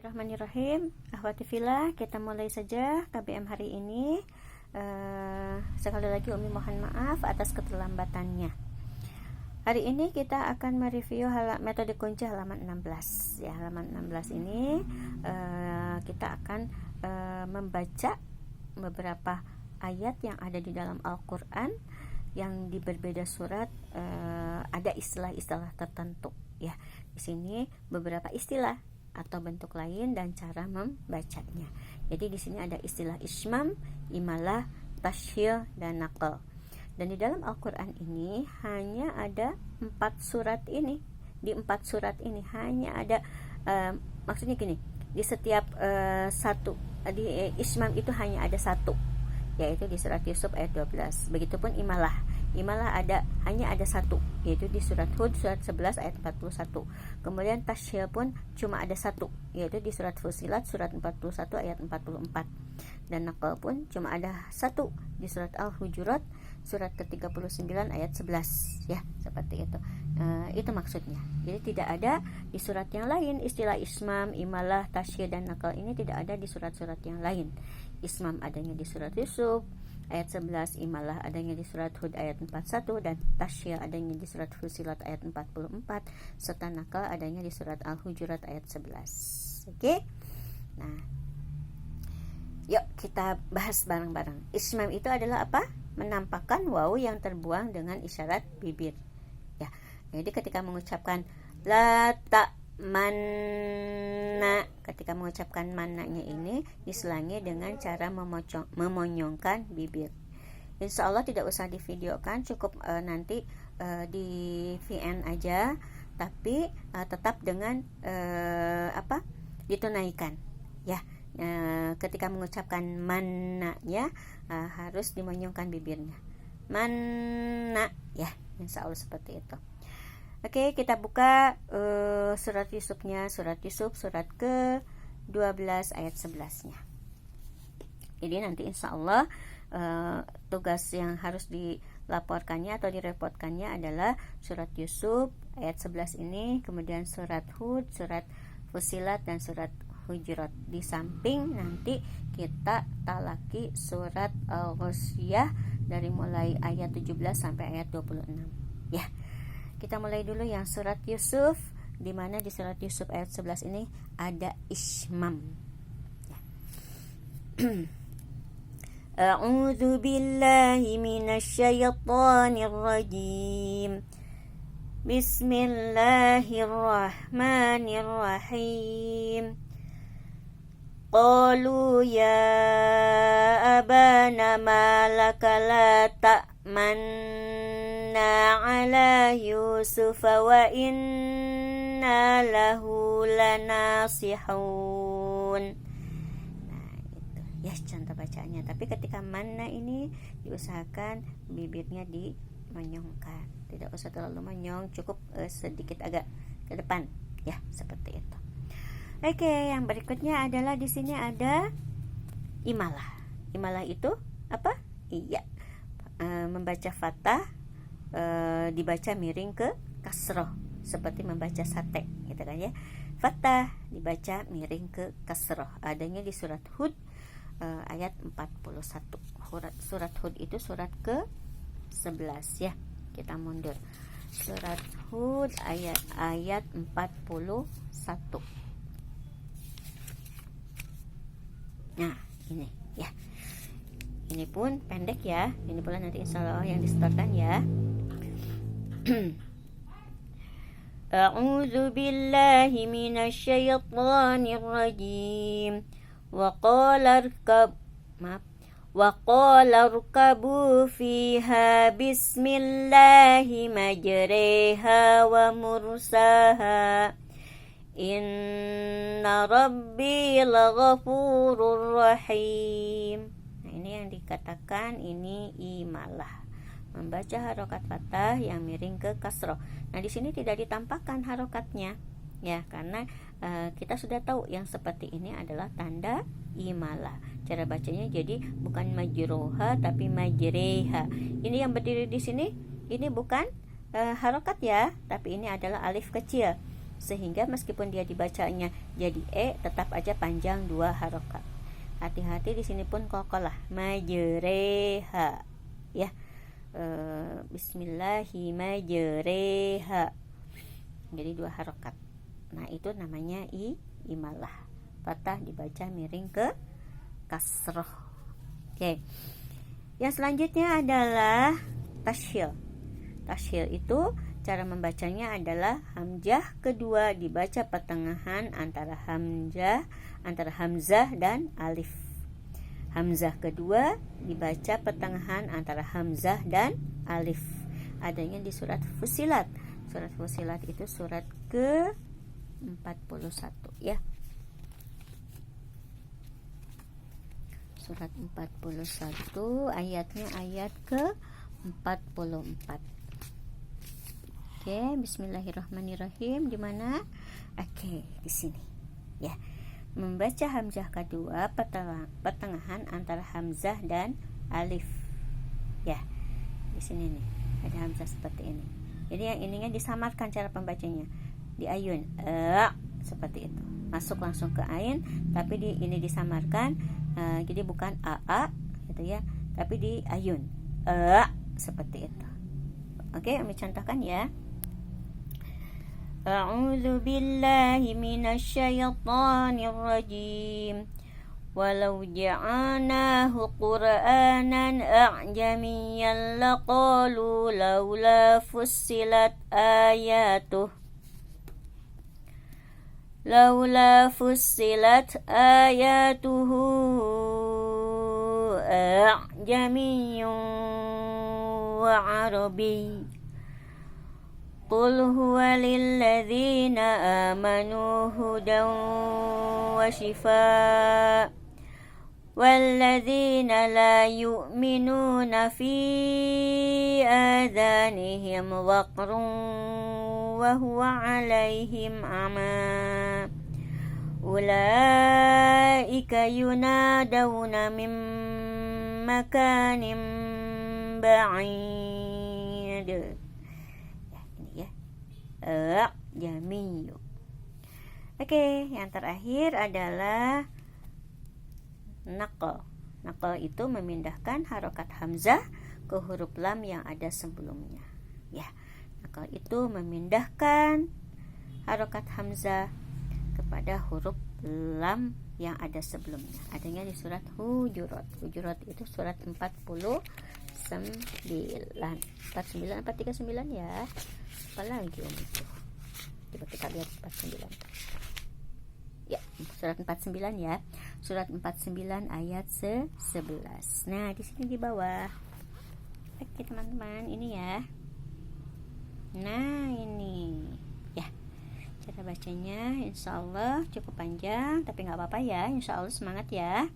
Bismillahirrahmanirrahim. Akhwati fillah, kita mulai saja KBM hari ini. Sekali lagi Umi mohon maaf atas keterlambatannya. Hari ini kita akan mereview metode kunci halaman 16. Ya, halaman 16 ini kita akan membaca beberapa ayat yang ada di dalam Al-Quran yang di berbeda surat ada istilah-istilah tertentu. Ya, di sini beberapa istilah atau bentuk lain dan cara membacanya. Jadi di sini ada istilah ismam, imalah, tashhil, dan naql. Dan di dalam Al-Quran ini hanya ada 4 surat ini. Di 4 surat ini hanya ada maksudnya gini, di setiap di ismam itu hanya ada 1, yaitu di surat Yusuf ayat 12. Begitupun imalah hanya ada 1, yaitu di surat Hud surat 11 ayat 41. Kemudian tashhil pun cuma ada 1, yaitu di surat Fusilat surat 41 ayat 44. Dan naql pun cuma ada 1 di surat Al-Hujurat surat ke-39 ayat 11. Ya, seperti itu. Itu maksudnya. Jadi tidak ada di surat yang lain istilah ismam, imalah, tashhil, dan naql ini tidak ada di surat-surat yang lain. Ismam adanya di surat Yusuf ayat 11, imalah adanya di surat Hud ayat 41, dan tashhil adanya di surat Fusilat ayat 44, serta naql adanya di surat Al-Hujurat ayat 11. Oke? Nah, yuk kita bahas bareng-bareng. Ismam itu adalah apa? Menampakkan waw yang terbuang dengan isyarat bibir. Ya. Jadi ketika mengucapkan la ta manna, ketika mengucapkan mananya ini diselangi dengan cara memonyongkan bibir. Insya Allah tidak usah divideokan, cukup nanti di VN aja, tapi tetap dengan ditunaikan. Ya, ketika mengucapkan mananya harus dimonyongkan bibirnya. Manna, ya, insya Allah seperti itu. Oke, kita buka surat Yusufnya, surat Yusuf surat ke-12 ayat 11-nya. Jadi nanti insya Allah tugas yang harus dilaporkannya atau direpotkannya adalah surat Yusuf ayat 11 ini, kemudian surat Hud, surat Fusilat, dan surat Hujurat. Di samping nanti kita talaki surat Al-Ghasyiyah dari mulai ayat 17 sampai ayat 26. Ya. Kita mulai dulu yang surat Yusuf, di mana di surat Yusuf ayat 11 ini ada ismam. Ya. A'udzu billahi minasyaitonir rajim. Bismillahirrahmanirrahim. Qalu ya abana ma laka la ta'manna ala Yusuf wa inna lahu lanasihun. Nah, itu ya contoh bacaannya. Tapi ketika manna ini diusahakan bibirnya dimonyongkan. Tidak usah terlalu monyong, cukup sedikit agak ke depan. Ya, seperti itu. Oke, yang berikutnya adalah di sini ada imalah. Imalah itu apa? Iya, membaca fathah dibaca miring ke kasroh, seperti membaca sate, gitu kan ya. Fathah dibaca miring ke kasroh. Adanya di surat Hud ayat 41. Surat Hud itu surat ke-11 ya. Kita mundur. Surat Hud ayat 41. Nah, ini ya. Ini pun pendek ya. Ini pula nanti insya Allah yang disetorkan ya. A'udzu billahi minasyaitonir rajim. Wa qala irkabu fiha bismillahi majriha wa mursaha. Inna rabbi laghafurur rahim. Nah, ini yang dikatakan ini imalah, membaca harokat fathah yang miring ke kasroh. Nah, di sini tidak ditampakkan harokatnya ya, karena kita sudah tahu yang seperti ini adalah tanda imalah. Cara bacanya jadi bukan majruha tapi majreha. Ini yang berdiri di sini ini bukan harokat ya, tapi ini adalah alif kecil. sehingga meskipun dia dibacanya jadi tetap aja panjang 2 harokat. Hati-hati di sini pun kokolah, majreha ya. Bismillahirrahmanirrahim. Jadi 2 harokat. Nah, itu namanya imalah. Fathah dibaca miring ke kasroh. Oke. Yang selanjutnya adalah tashil. Tashil itu cara membacanya adalah hamzah kedua dibaca pertengahan antara hamzah dan alif. Hamzah kedua dibaca pertengahan antara hamzah dan alif. Adanya di surat Fussilat. Surat Fussilat itu surat ke-41 ya. Surat 41 ayatnya ayat ke-44. Oke, bismillahirrahmanirrahim. Di mana? Oke, di sini. Ya. Membaca hamzah kedua pertengahan antara hamzah dan alif. Ya. Di sini nih, ada hamzah seperti ini. Jadi yang ininya disamarkan cara pembacanya. Di ayun. Seperti itu. Masuk langsung ke ain, tapi ini disamarkan. Jadi bukan aa gitu ya, tapi di ayun. Seperti itu. Oke, kami contohkan ya. A'udzu billahi minasyaitonir rajim. Walau ja'alnahu Qur'anan a'jamiyyan laqalu laula fussilat ayatuh. Laula fussilat ayatuhu a'jamiyyun wa 'arabiy. Qul huwa lilladzina amanu hudan wa shifaa walladzina la yu'minuna fi adhanihim waqrun wa huwa 'alaihim 'ama ulaika yunadawna min makanin ba'id. Jamiyu. Oke, yang terakhir adalah naqal. Naqal itu memindahkan harokat hamzah ke huruf lam yang ada sebelumnya. Ya, naqal itu memindahkan harokat hamzah kepada huruf lam yang ada sebelumnya. Adanya di surat Hujurat. Hujurat itu surat 49. 49 apa 39 ya? Apalagi itu? Coba kita lihat 49. Ya, surat 49 ya. Surat 49 ayat 11. Nah, di sini di bawah. Oke, teman-teman, ini ya. Nah, ini. Ya. Cara bacanya insyaallah cukup panjang, tapi nggak apa-apa ya. Insyaallah semangat ya.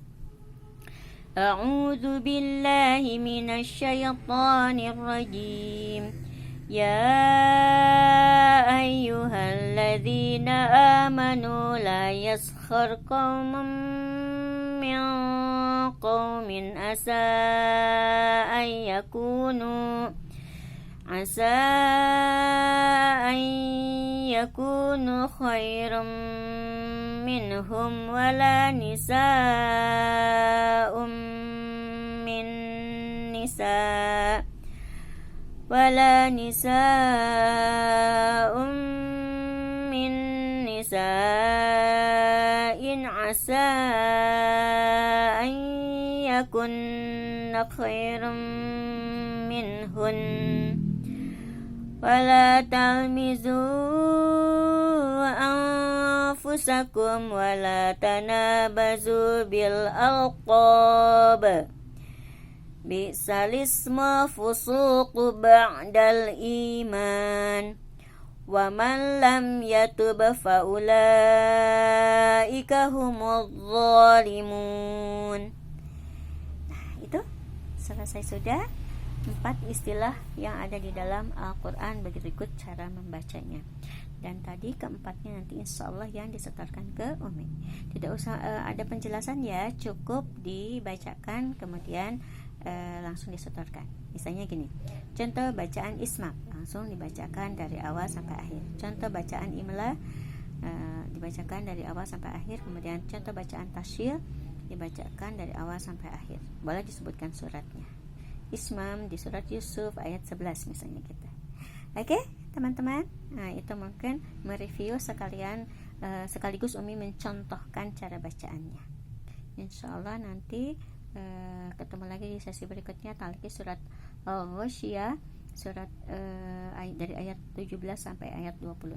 A'udzu billahi minasyaitonir rajim. Ya ayyuhalladzina amanu la yaskhar qaumun min qaumin asa an yakunu khairan minhum wala nisa'un min nisa' wala nisa'un min nisa'in asa an yakunna khairan minhun wala talmizu anfusakum wala tanabazu bil alqab bi'sal ismu fusuqu ba'dal iman wa man lam yatub fa ulaika humudz zalimun. Nah, itu selesai sudah 4 istilah yang ada di dalam Al-Quran. Berikut cara membacanya. Dan tadi keempatnya nanti insya Allah yang disetorkan ke Umi. Tidak usah ada penjelasan ya, cukup dibacakan kemudian langsung disetorkan. Misalnya gini, contoh bacaan ismak, langsung langsung dibacakan dari awal sampai akhir. Contoh bacaan imla dibacakan dari awal sampai akhir, kemudian contoh bacaan tasyil dibacakan dari awal sampai akhir. Boleh disebutkan suratnya. Ismam di surat Yusuf ayat 11 misalnya kita. Oke, teman-teman. Nah, itu mungkin mereview sekaligus Umi mencontohkan cara bacaannya. Insyaallah nanti ketemu lagi di sesi berikutnya, talqi surat Al-Ghasyiyah, surat dari ayat 17 sampai ayat 26.